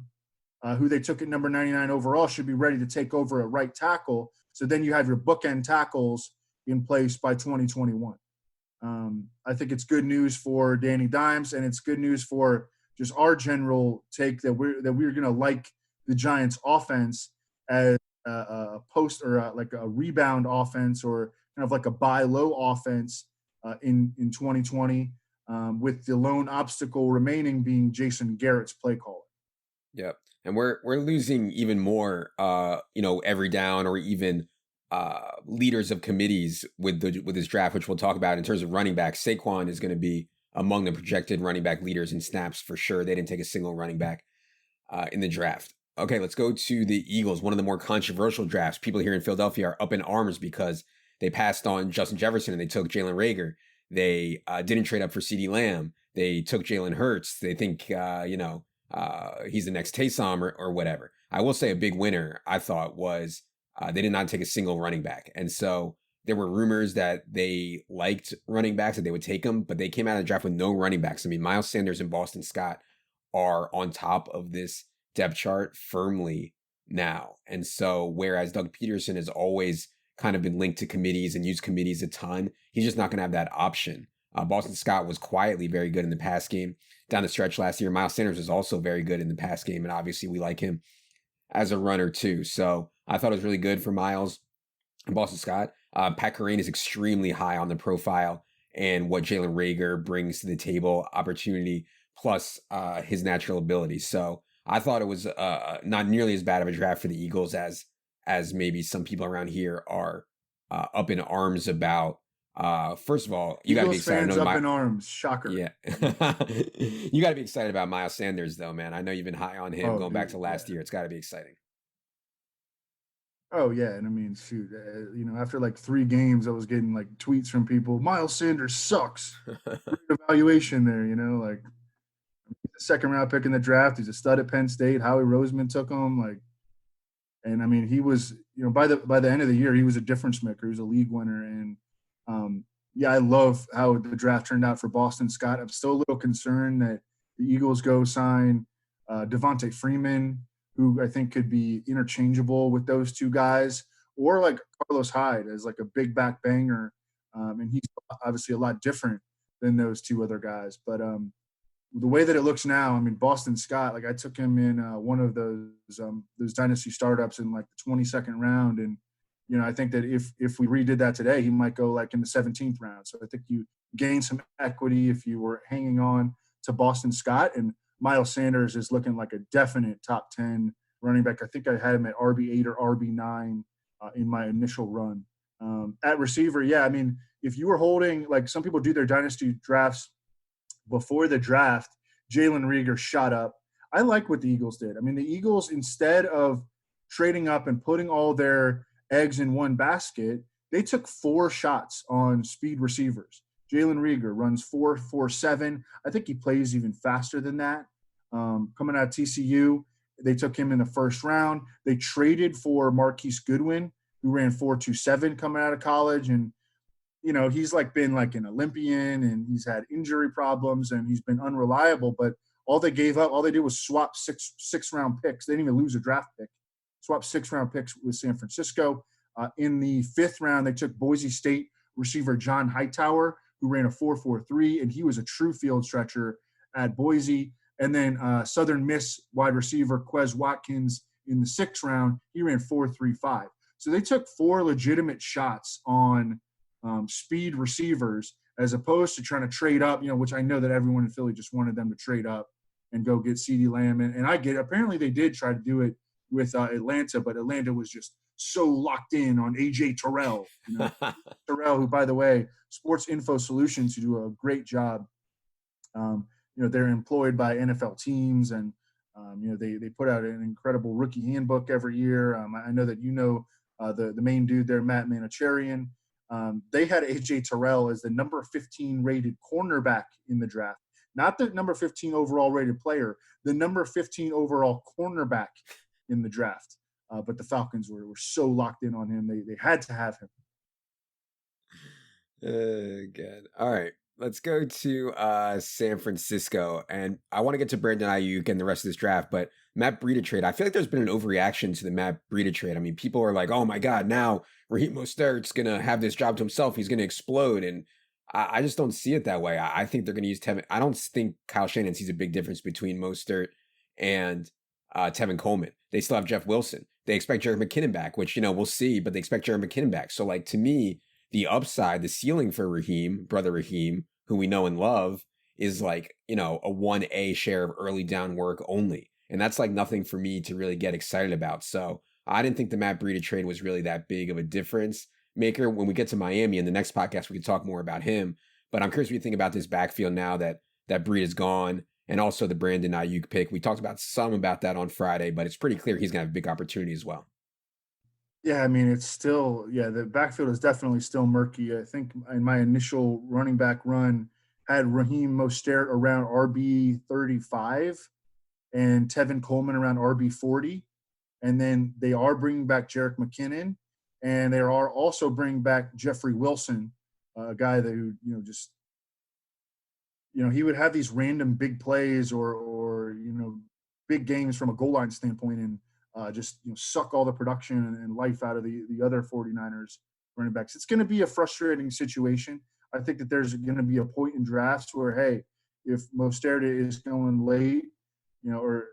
Speaker 2: who they took at number 99 overall, should be ready to take over at right tackle. So then you have your bookend tackles in place by 2021. I think it's good news for Danny Dimes, and it's good news for just our general take that we're going to like the Giants' offense as a post or like a rebound offense or kind of like a buy low offense in 2020. With the lone obstacle remaining being Jason Garrett's play caller.
Speaker 1: Yep. And we're losing even more, every down or even leaders of committees with this draft, which we'll talk about in terms of running backs. Saquon is going to be among the projected running back leaders in snaps for sure. They didn't take a single running back in the draft. Okay, let's go to the Eagles, one of the more controversial drafts. People here in Philadelphia are up in arms because they passed on Justin Jefferson and they took Jalen Reagor. They didn't trade up for CeeDee Lamb. They took Jalen Hurts. They think, he's the next Taysom or whatever. I will say a big winner, I thought, was they did not take a single running back. And so there were rumors that they liked running backs, that they would take them, but they came out of the draft with no running backs. I mean, Miles Sanders and Boston Scott are on top of this depth chart firmly now. And so whereas Doug Peterson has always kind of been linked to committees and used committees a ton, he's just not going to have that option. Boston Scott was quietly very good in the pass game down the stretch last year. Miles Sanders was also very good in the pass game, and obviously we like him as a runner too. So I thought it was really good for Miles and Boston Scott. Pat Kerrane is extremely high on the profile, and what Jalen Reagor brings to the table, opportunity plus his natural ability. So I thought it was not nearly as bad of a draft for the Eagles as maybe some people around here are up in arms about. First of all, you got to be
Speaker 2: Eagles
Speaker 1: excited. I
Speaker 2: fans
Speaker 1: know
Speaker 2: up in arms. Shocker.
Speaker 1: yeah. You got to be excited about Miles Sanders, though, man. I know you've been high on him
Speaker 2: Oh,
Speaker 1: going back to
Speaker 2: dude,
Speaker 1: last
Speaker 2: yeah.
Speaker 1: year. It's got to be exciting.
Speaker 2: Oh yeah, and I mean, shoot, after like 3 games, I was getting like tweets from people. Miles Sanders sucks. Weird evaluation there, like he's a second round pick in the draft. He's a stud at Penn State. Howie Roseman took him, and I mean, he was, by the end of the year, he was a difference maker. He was a league winner, and yeah, I love how the draft turned out for Boston Scott. I'm still a little concerned that the Eagles go sign Devontae Freeman, who I think could be interchangeable with those two guys, or like Carlos Hyde as like a big back banger, and he's obviously a lot different than those two other guys. But the way that it looks now, I mean, Boston Scott, like I took him in one of those dynasty startups in like the 22nd round, and I think that if we redid that today, he might go like in the 17th round. So I think you gain some equity if you were hanging on to Boston Scott, and Miles Sanders is looking like a definite top 10 running back. I think I had him at RB8 or RB9 in my initial run. At receiver, yeah, I mean, if you were holding, like some people do their dynasty drafts before the draft, Jalen Reagor shot up. I like what the Eagles did. I mean, the Eagles, instead of trading up and putting all their eggs in one basket, they took 4 shots on speed receivers. Jalen Reagor runs 4.47. I think he plays even faster than that. Coming out of TCU, they took him in the first round. They traded for Marquise Goodwin, who ran 4.27 coming out of college, and he's like been like an Olympian, and he's had injury problems, and he's been unreliable. But all they did was swap six round picks. They didn't even lose a draft pick. Swap 6-round picks with San Francisco. In the 5th round, they took Boise State receiver John Hightower, who ran a 4.43, and he was a true field stretcher at Boise. And then Southern Miss wide receiver Quez Watkins in the 6th round, he ran 4.35. So they took 4 legitimate shots on speed receivers, as opposed to trying to trade up, which I know that everyone in Philly just wanted them to trade up and go get CeeDee Lamb. And I get it. Apparently they did try to do it with Atlanta, but Atlanta was just so locked in on A.J. Terrell. Terrell, who, by the way, Sports Info Solutions, who do a great job. They're employed by NFL teams, and they put out an incredible rookie handbook every year. I know that the main dude there, Matt Manacharian. They had A.J. Terrell as the number 15 rated cornerback in the draft. Not the number 15 overall rated player, the number 15 overall cornerback in the draft. But the Falcons were so locked in on him, they had to have him.
Speaker 1: Good. All right. Let's go to San Francisco. And I want to get to Brandon Ayuk and the rest of this draft, but Matt Breida trade, I feel like there's been an overreaction to the Matt Breida trade. I mean, people are like, oh my God, now Raheem Mostert's going to have this job to himself. He's going to explode. And I just don't see it that way. I think they're going to use Tevin. I don't think Kyle Shanahan sees a big difference between Mostert and Tevin Coleman. They still have Jeff Wilson. They expect Jerick McKinnon back, which, we'll see, but they expect Jerick McKinnon back. So, like, to me, the upside, the ceiling for brother Raheem, who we know and love, is like, a 1A share of early down work only. And that's like nothing for me to really get excited about. So I didn't think the Matt Breida trade was really that big of a difference maker. When we get to Miami in the next podcast, we can talk more about him. But I'm curious what you think about this backfield now that Breida's gone, and also the Brandon Ayuk pick. We talked about that on Friday, but it's pretty clear he's going to have a big opportunity as well.
Speaker 2: Yeah, I mean, it's still, the backfield is definitely still murky. I think in my initial running back run, I had Raheem Mostert around RB 35 and Tevin Coleman around RB 40. And then they are bringing back Jerick McKinnon, and they are also bringing back Jeffrey Wilson, a guy that he would have these random big plays or big games from a goal line standpoint, and suck all the production and life out of the other 49ers running backs. It's going to be a frustrating situation. I think that there's going to be a point in drafts where, hey, if Mostert is going late, or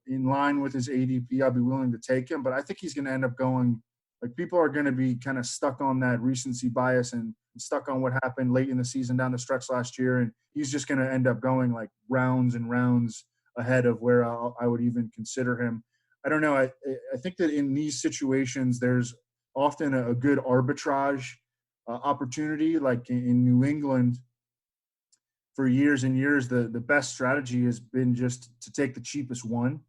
Speaker 2: in line with his ADP, I'll be willing to take him. But I think he's going to end up going Like people are going to be kind of stuck on that recency bias and stuck on what happened late in the season down the stretch last year. And he's just going to end up going like rounds and rounds ahead of where I would even consider him. I don't know. I think that in these situations, there's often a good arbitrage opportunity. Like in New England, for years and years, the best strategy has been just to take the cheapest one.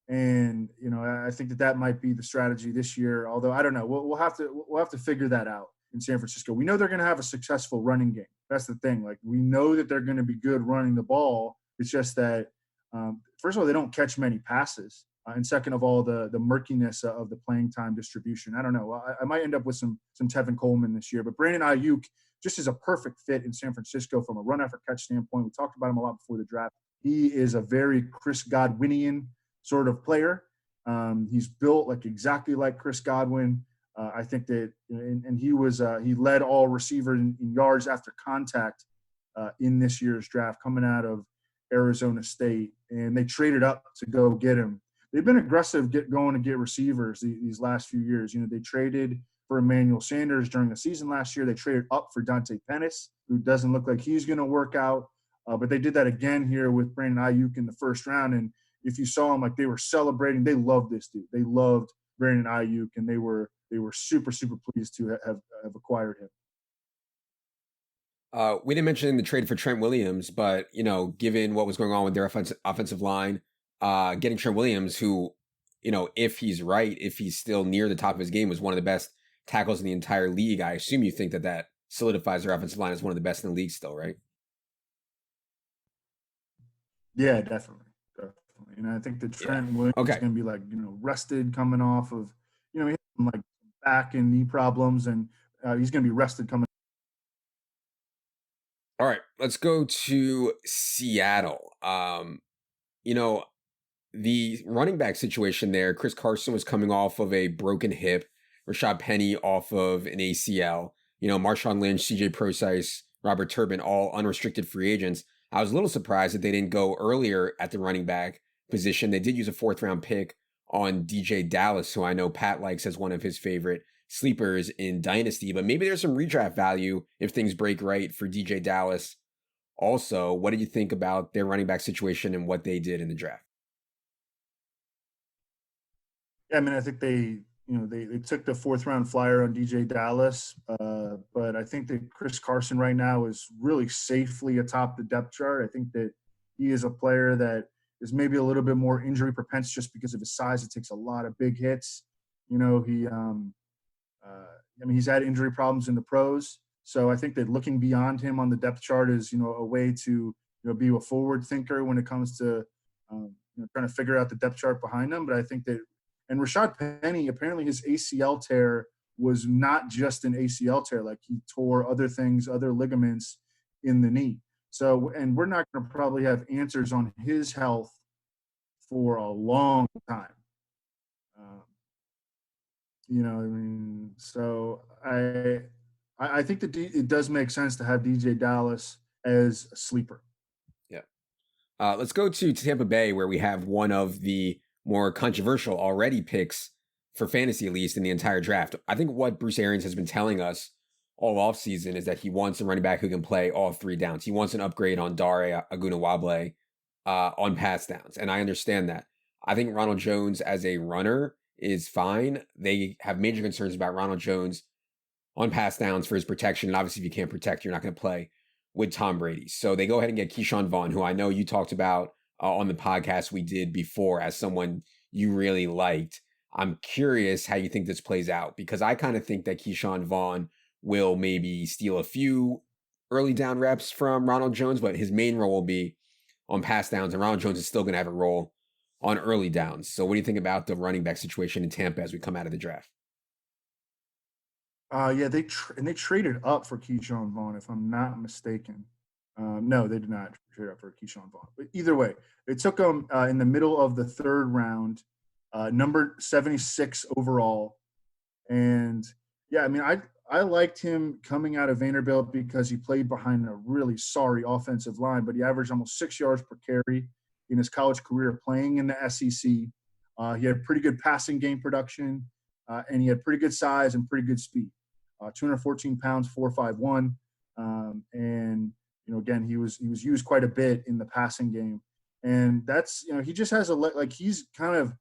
Speaker 2: And I think that might be the strategy this year. Although I don't know, we'll have to figure that out in San Francisco. We know they're going to have a successful running game. That's the thing. Like we know that they're going to be good running the ball. It's just that first of all, they don't catch many passes, and second of all, the murkiness of the playing time distribution. I don't know. I might end up with some Tevin Coleman this year, but Brandon Ayuk just is a perfect fit in San Francisco from a run after catch standpoint. We talked about him a lot before the draft. He is a very Chris Godwinian sort of player. He's built like exactly like Chris Godwin. I think that, and he led all receivers in yards after contact in this year's draft, coming out of Arizona State, and they traded up to go get him. They've been aggressive going to get receivers these last few years. They traded for Emmanuel Sanders during the season last year. They traded up for Dante Pettis, who doesn't look like he's going to work out. But they did that again here with Brandon Ayuk in the first round. And if you saw them, like they were celebrating, they loved this dude. They loved Brandon Ayuk, and they were super, super pleased to have acquired him.
Speaker 1: We didn't mention the trade for Trent Williams, but given what was going on with their offensive line, getting Trent Williams, who, if he's right, if he's still near the top of his game, was one of the best tackles in the entire league. I assume you think that solidifies their offensive line as one of the best in the league still, right?
Speaker 2: Yeah, definitely. And I think that Trent Williams is going to be like, rested coming off of, he had some like back and knee problems, and he's going to be rested coming.
Speaker 1: All right, let's go to Seattle. The running back situation there, Chris Carson was coming off of a broken hip, Rashad Penny off of an ACL, Marshawn Lynch, CJ Prosise, Robert Turbin, all unrestricted free agents. I was a little surprised that they didn't go earlier at the running back position. They did use a 4th-round pick on DJ Dallas, who I know Pat likes as one of his favorite sleepers in Dynasty, but maybe there's some redraft value if things break right for DJ Dallas. Also, what did you think about their running back situation and what they did in the draft?
Speaker 2: Yeah, I mean, I think they took the 4th-round flyer on DJ Dallas, but I think that Chris Carson right now is really safely atop the depth chart. I think that he is a player that is maybe a little bit more injury propense just because of his size. It takes a lot of big hits. He's had injury problems in the pros, so I think that looking beyond him on the depth chart is a way to be a forward thinker when it comes to trying to figure out the depth chart behind him. But I think that. And Rashad Penny, apparently his ACL tear was not just an ACL tear. Like he tore other things, other ligaments in the knee. So, and we're not going to probably have answers on his health for a long time. So I think that it does make sense to have DJ Dallas as a sleeper.
Speaker 1: Yeah. Let's go to Tampa Bay, where we have one of the more controversial already picks for fantasy, at least in the entire draft. I think what Bruce Arians has been telling us all offseason is that he wants a running back who can play all 3 downs. He wants an upgrade on Dare Ogunbowale on pass downs. And I understand that. I think Ronald Jones as a runner is fine. They have major concerns about Ronald Jones on pass downs for his protection. And obviously, if you can't protect, you're not going to play with Tom Brady. So they go ahead and get Keyshawn Vaughn, who I know you talked about on the podcast we did before as someone you really liked. I'm curious how you think this plays out, because I kind of think that Keyshawn Vaughn will maybe steal a few early down reps from Ronald Jones, but his main role will be on pass downs, and Ronald Jones is still going to have a role on early downs. So what do you think about the running back situation in Tampa as we come out of the draft?
Speaker 2: They traded up for Keyshawn Vaughn, if I'm not mistaken. No, they did not trade up for Keyshawn Vaughn. But either way, they took him in the middle of the 3rd round, number 76 overall. And yeah, I mean, I liked him coming out of Vanderbilt because he played behind a really sorry offensive line, but he averaged almost 6 yards per carry in his college career playing in the SEC. He had pretty good passing game production. and he had pretty good size and pretty good speed. 214 pounds, 4.51, and again he was used quite a bit in the passing game, and that's he just has he's kind of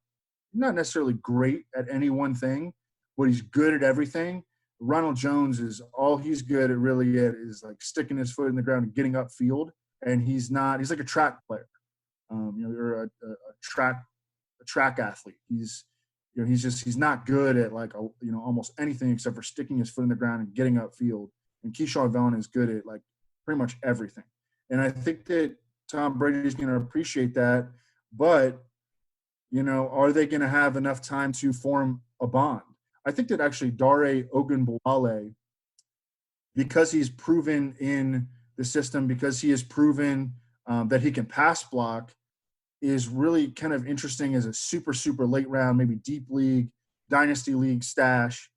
Speaker 2: not necessarily great at any one thing, but he's good at everything. Ronald Jones is all he's good at really is like sticking his foot in the ground and getting upfield, and he's like a track player, or a track athlete. He's not good at almost anything except for sticking his foot in the ground and getting upfield. And Keyshawn Vaughn is good at like pretty much everything. And I think that Tom Brady is going to appreciate that, but are they going to have enough time to form a bond? I think that actually Dare Ogunbowale, because he's proven in the system, because he has proven that he can pass block, is really kind of interesting as a super, super late round, maybe deep league, dynasty league stash,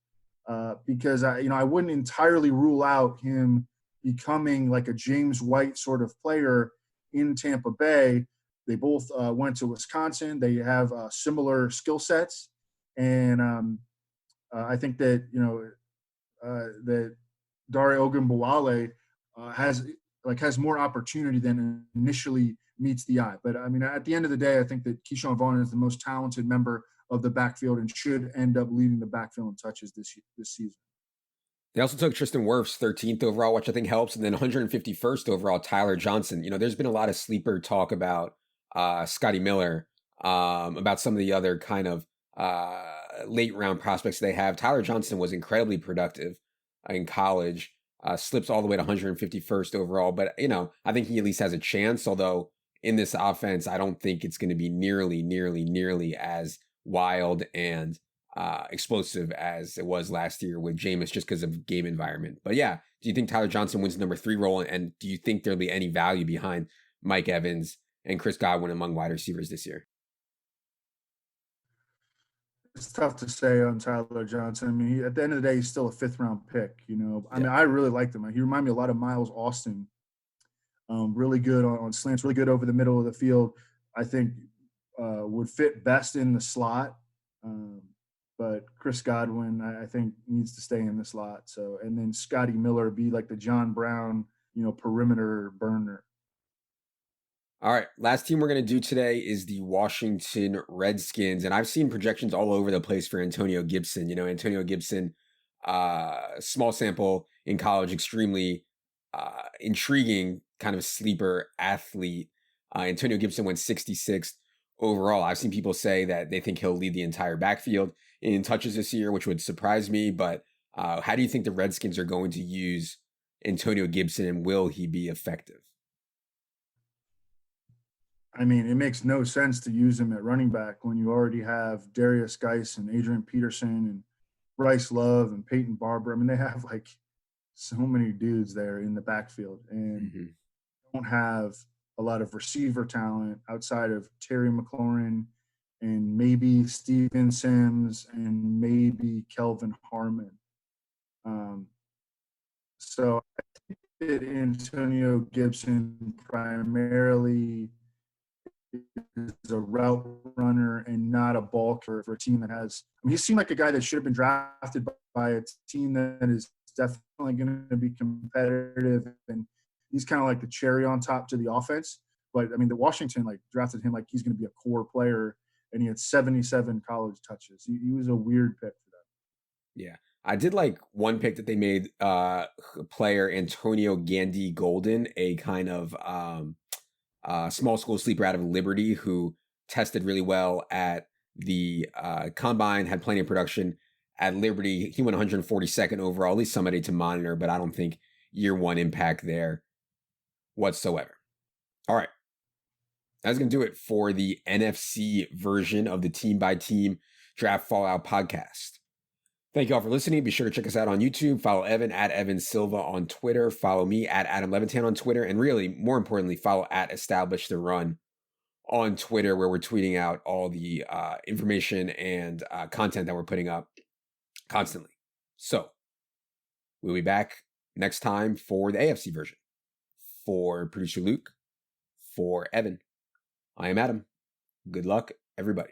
Speaker 2: because I wouldn't entirely rule out him becoming like a James White sort of player in Tampa Bay. They both went to Wisconsin. They have similar skill sets, and I think that that Dare Ogunbowale has more opportunity than initially meets the eye. But I mean, at the end of the day, I think that Keyshawn Vaughn is the most talented member of the backfield and should end up leading the backfield in touches this season.
Speaker 1: They also took Tristan Wirfs 13th overall, which I think helps, and then 151st overall, Tyler Johnson. There's been a lot of sleeper talk about Scotty Miller, about some of the other kind of late round prospects they have. Tyler Johnson was incredibly productive in college, slips all the way to 151st overall, but I think he at least has a chance, although in this offense, I don't think it's going to be nearly as wild and explosive as it was last year with Jameis, just because of game environment. But yeah, do you think Tyler Johnson wins the number 3 role, and do you think there'll be any value behind Mike Evans and Chris Godwin among wide receivers this year?
Speaker 2: It's tough to say on Tyler Johnson. I mean, at the end of the day, he's still a 5th round pick. I mean, I really liked him. He reminded me a lot of Miles Austin. Really good on slants, really good over the middle of the field. I think would fit best in the slot. But Chris Godwin, I think, needs to stay in the slot. So, and then Scotty Miller be like the John Brown, perimeter burner.
Speaker 1: All right, last team we're going to do today is the Washington Redskins, and I've seen projections all over the place for Antonio Gibson. Antonio Gibson, small sample in college, extremely intriguing kind of sleeper athlete. Antonio Gibson went 66th overall. I've seen people say that they think he'll lead the entire backfield in touches this year, which would surprise me. But how do you think the Redskins are going to use Antonio Gibson, and will he be effective?
Speaker 2: I mean, it makes no sense to use him at running back when you already have Darius Geis and Adrian Peterson and Bryce Love and Peyton Barber. I mean, they have like so many dudes there in the backfield, and don't have a lot of receiver talent outside of Terry McLaurin and maybe Steven Sims and maybe Kelvin Harmon. So I think that Antonio Gibson primarily is a route runner and not a bulker for a team that has – I mean, he seemed like a guy that should have been drafted by a team that is definitely going to be competitive, and he's kind of like the cherry on top to the offense. But, I mean, the Washington, drafted him like he's going to be a core player, and he had 77 college touches. He was a weird pick for them.
Speaker 1: Yeah. I did like one pick that they made, player Antonio Gandy Golden, a kind of small school sleeper out of Liberty who tested really well at the combine, had plenty of production at Liberty. He went 142nd overall, at least somebody to monitor, but I don't think year one impact there whatsoever. All right. That's going to do it for the NFC version of the Team by Team Draft Fallout podcast. Thank you all for listening. Be sure to check us out on YouTube. Follow Evan at Evan Silva on Twitter. Follow me at Adam Levitan on Twitter. And really, more importantly, follow at Establish the Run on Twitter, where we're tweeting out all the information and content that we're putting up constantly. So we'll be back next time for the AFC version. For producer Luke, for Evan, I am Adam. Good luck, everybody.